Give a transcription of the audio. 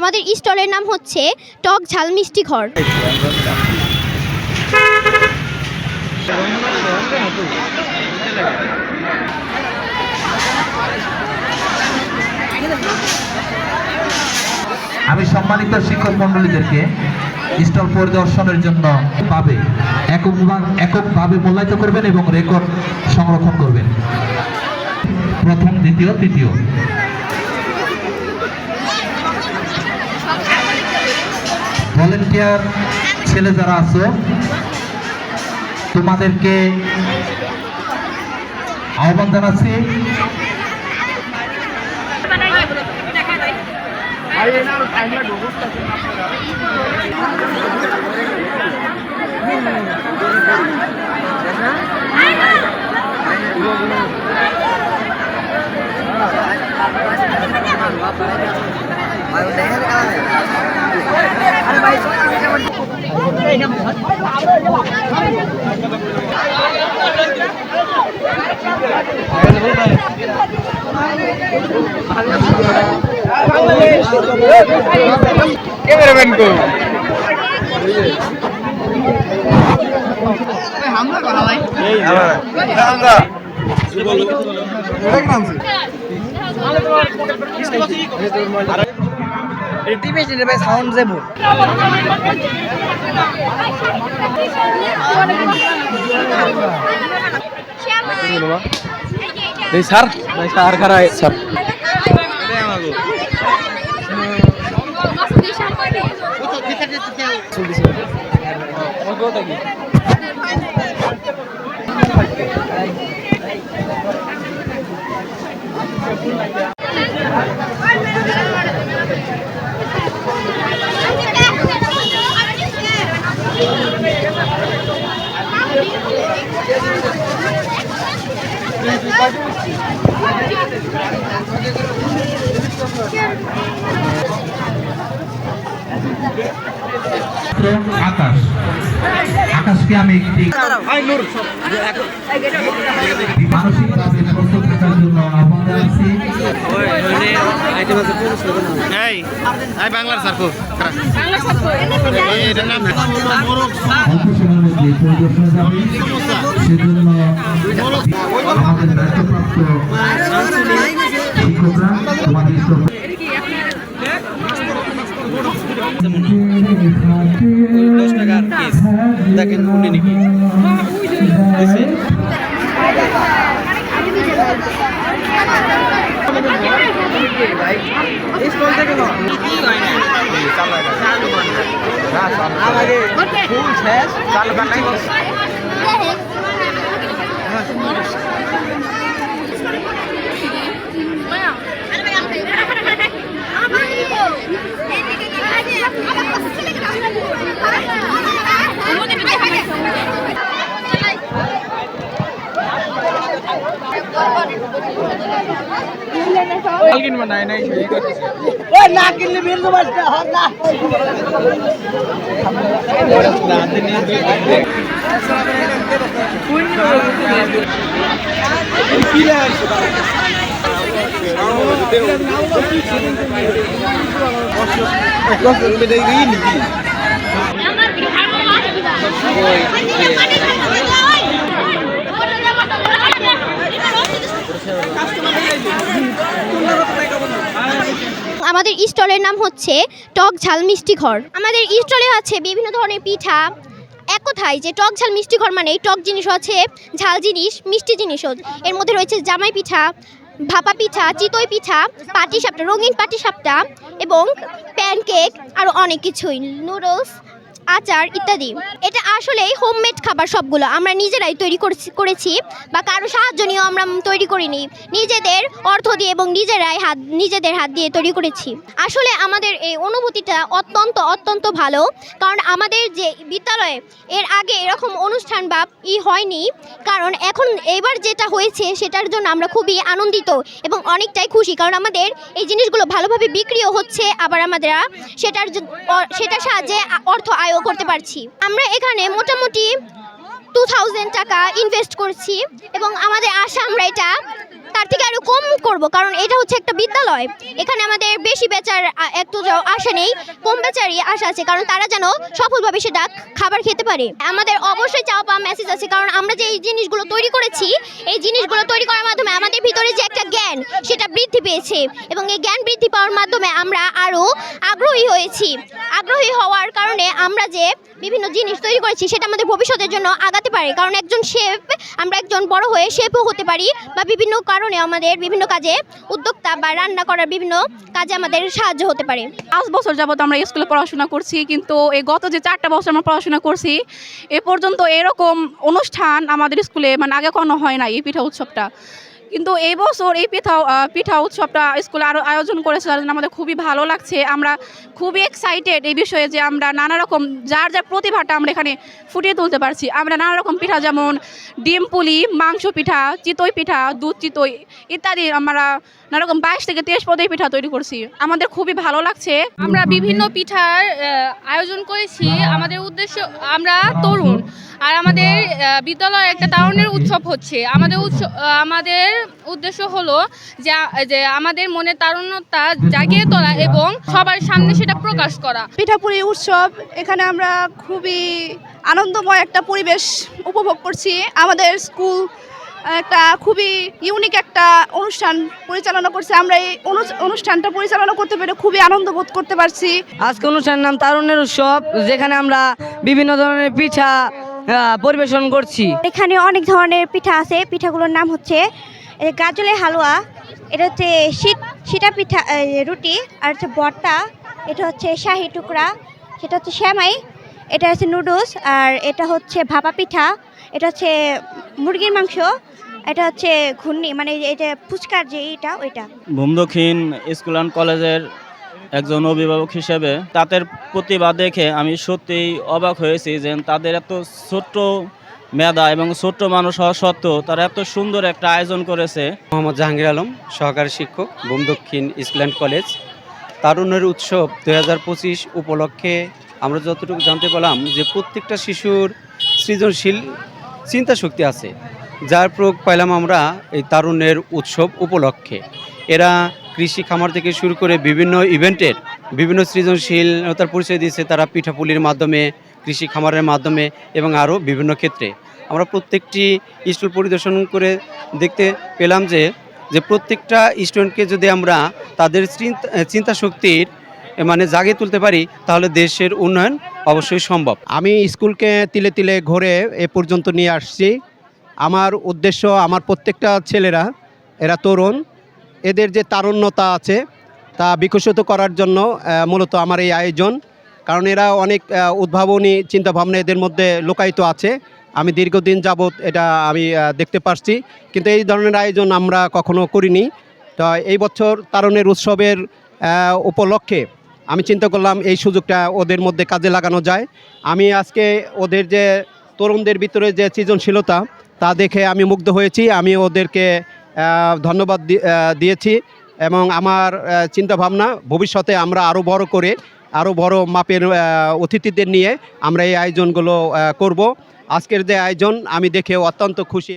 আমাদের স্টলের নাম হচ্ছে টক ঝাল মিষ্টি ঘর। আমি সম্মানিত শিক্ষক মন্ডলীদেরকে স্টল পরিদর্শনের জন্য এককভাবে মূল্যায়িত করবেন এবং রেকর্ড সংরক্ষণ করবেন। প্রথম, দ্বিতীয়, তৃতীয়। ভলেন্টিয়ার ছেলে যারা আছো, তোমাদেরকে আহ্বান জানাচ্ছি ক্যামেরাম্যান কো হামলা করা ভাই এই হামলা এটা নাম আছে টিভি এর ভাই সাউন্ড যাবো এই স্যার খারাপ স্যার আকাশকে আমি একটি মানসিকভাবে সুস্থ থাকার জন্য আহ্বান জানাচ্ছি। বাংলার স্যার খুব অল্প সময়ের মধ্যে পরিদর্শনে যাবে, সেজন্য আমাদের দায়িত্বপ্রাপ্ত শিক্ষকরা তোমাদের দেখেন উনি নাকি আমাদের স্টলের নাম হচ্ছে টক ঝাল মিষ্টি ঘর। আমাদের স্টলে আছে বিভিন্ন ধরনের পিঠা। এক কথায় যে টক ঝাল মিষ্টি ঘর মানে টক জিনিস আছে, ঝাল জিনিস, মিষ্টি জিনিসও। এর মধ্যে রয়েছে জামাই পিঠা, ভাপা পিঠা, চিতই পিঠা, পাটিসাপটা, রঙিন পাটিসাপটা এবং প্যানকেক, আরও অনেক কিছুই, নুডলস, আচার ইত্যাদি। এটা আসলেই হোমমেড খাবার, সবগুলো আমরা নিজেরাই তৈরি করেছি বা কারো সাহায্য নিয়েও আমরা তৈরি করিনি, নিজেদের অর্থ দিয়ে এবং নিজেদের হাত দিয়ে তৈরি করেছি। আসলে আমাদের এই অনুভূতিটা অত্যন্ত ভালো, কারণ আমাদের যে বিদ্যালয়ে এর আগে এরকম অনুষ্ঠান বা হয়নি, কারণ এখন এবার যেটা হয়েছে সেটার জন্য আমরা খুবই আনন্দিত এবং অনেকটাই খুশি, কারণ আমাদের এই জিনিসগুলো ভালোভাবে বিক্রিও হচ্ছে, আবার আমরা সেটার সাহায্যে অর্থ আয় করতে পারছি। আমরা এখানে মোটামুটি 2000 টাকা ইনভেস্ট করছি এবং আমাদের আশা আমরা এটা তার থেকে আরও কম করব, কারণ এটা হচ্ছে একটা বিদ্যালয়। এখানে আমাদের বেশি বেচার একটু আশা নেই, কম বেচারই আশা আছে, কারণ তারা যেন সফলভাবে সেটা খাবার খেতে পারে। আমাদের অবশ্যই চাওয়া পাওয়া মেসেজ আছে, কারণ আমরা যে এই জিনিসগুলো তৈরি করেছি, এই জিনিসগুলো তৈরি করার মাধ্যমে আমাদের ভিতরে যে একটা জ্ঞান সেটা বৃদ্ধি পেয়েছে, এবং এই জ্ঞান বৃদ্ধি পাওয়ার মাধ্যমে আমরা আরও আগ্রহী হয়েছি। আগ্রহী হওয়ার কারণে আমরা যে বিভিন্ন জিনিস তৈরি করেছি সেটা আমাদের ভবিষ্যতের জন্য আগাতে পারে, কারণ একজন শেফ, আমরা একজন বড় হয়ে শেফও হতে পারি, বা বিভিন্ন কারণে আমাদের বিভিন্ন কাজে উদ্যোক্তা বা রান্না করার বিভিন্ন কাজে আমাদের সাহায্য হতে পারে। 5 বছর যাবত আমরা স্কুলে পড়াশোনা করছি, কিন্তু এই গত যে 4টা বছর আমরা পড়াশোনা করছি এ পর্যন্ত এরকম অনুষ্ঠান আমাদের স্কুলে মানে আগে কোনো হয় না, এই পিঠা উৎসবটা। কিন্তু এই বছর এই পিঠা উৎসবটা স্কুলে আরও আয়োজন করেছে, তার জন্য আমাদের খুবই ভালো লাগছে। আমরা খুবই এক্সাইটেড এই বিষয়ে যে আমরা নানা রকম যার যার প্রতিভাটা আমরা এখানে ফুটিয়ে তুলতে পারছি। আমরা নানা রকম পিঠা, যেমন ডিম পুলি, মাংস পিঠা, চিতই পিঠা, দুধ চিতই ইত্যাদি আমরা নানা রকম 22 থেকে 23 পদের পিঠা তৈরি করছি। আমাদের খুবই ভালো লাগছে। আমরা বিভিন্ন পিঠার আয়োজন করেছি। আমাদের উদ্দেশ্য, আমরা তরুণ, আর আমাদের বিদ্যালয়ে একটা তারুণ্যের উৎসব হচ্ছে। আমাদের উদ্দেশ্য হলো যে আমাদের মনে তারুণ্যতা জাগিয়ে তোলা এবং সবার সামনে সেটা প্রকাশ করা। পিঠাপুলি উৎসব, এখানে আমরা খুবই আনন্দময় একটা পরিবেশ উপভোগ করছি। আমাদের স্কুল একটা খুবই ইউনিক একটা অনুষ্ঠান পরিচালনা করছে। আমরা এই অনুষ্ঠানটা পরিচালনা করতে পেরে খুবই আনন্দ বোধ করতে পারছি। আজকে অনুষ্ঠানের নাম তারুণ্যের উৎসব, যেখানে আমরা বিভিন্ন ধরনের পিঠা পরিবেশন করছি। এখানে অনেক ধরনের পিঠা আছে। পিঠাগুলোর নাম হচ্ছে গাজলের হালুয়া, এটা হচ্ছে সিটা পিঠা, রুটি, আর হচ্ছে ভর্তা, এটা হচ্ছে শাহি টুকরা, সেটা হচ্ছে শ্যামাই, এটা হচ্ছে নুডলস, আর এটা হচ্ছে ভাপা পিঠা, এটা হচ্ছে মুরগির মাংস, এটা হচ্ছে ঘুগনি, মানে এটা ফুচকার যে এটা ওইটা। ভূম দক্ষিণ স্কুল অ্যান্ড কলেজের একজন অভিভাবক হিসেবে তাদের প্রতিভা দেখে আমি সত্যিই অবাক হয়েছি যে তাদের এত ছোট্ট মেধা এবং ছোট্ট মানুষ হওয়া সত্ত্বেও তারা এত সুন্দর একটা আয়োজন করেছে। মোহাম্মদ জাহাঙ্গীর আলম, সহকারী শিক্ষক, ভূম দক্ষিণ স্কুল অ্যান্ড কলেজ। তারুণ্যের উৎসব 2025 উপলক্ষে আমরা যতটুকু জানতে পারলাম যে প্রত্যেকটা শিশুর সৃজনশীল চিন্তা শক্তি আছে, যার প্রয়োগ পাইলাম আমরা এই তারুণ্যের উৎসব উপলক্ষে। এরা কৃষি খামার থেকে শুরু করে বিভিন্ন ইভেন্টের বিভিন্ন সৃজনশীলতার পরিচয় দিয়েছে তারা পিঠাপুলির মাধ্যমে, কৃষি খামারের মাধ্যমে এবং আরও বিভিন্ন ক্ষেত্রে। আমরা প্রত্যেকটি স্কুল পরিদর্শন করে দেখতে পেলাম যে প্রত্যেকটা স্টুডেন্টকে যদি আমরা তাদের চিন্তা শক্তির মানে জাগিয়ে তুলতে পারি, তাহলে দেশের উন্নয়ন অবশ্যই সম্ভব। আমি স্কুলকে তিলে তিলে ঘুরে এ পর্যন্ত নিয়ে আসছি। আমার উদ্দেশ্য, আমার প্রত্যেকটা ছেলেরা, এরা তরুণ, এদের যে তারুণ্যতা আছে তা বিকশিত করার জন্য মূলত আমার এই আয়োজন। কারণ এরা অনেক উদ্ভাবনী চিন্তাভাবনা এদের মধ্যে লুকায়িত আছে। আমি দীর্ঘদিন যাবৎ এটা আমি দেখতে পাচ্ছি, কিন্তু এই ধরনের আয়োজন আমরা কখনো করিনি। তো এই বছর তারুণ্যের উৎসবের উপলক্ষে আমি চিন্তা করলাম এই সুযোগটা ওদের মধ্যে কাজে লাগানো যায়। আমি আজকে ওদের যে তরুণদের ভিতরে যে সৃজনশীলতা তা দেখে আমি মুগ্ধ হয়েছি। আমি ওদেরকে ধন্যবাদ দিয়েছি এবং আমার চিন্তাভাবনা ভবিষ্যতে আমরা আরও বড় করে, আরও বড় মাপের অতিথিদের নিয়ে আমরা এই আয়োজনগুলো করব। আজকের যে আয়োজন আমি দেখে অত্যন্ত খুশি।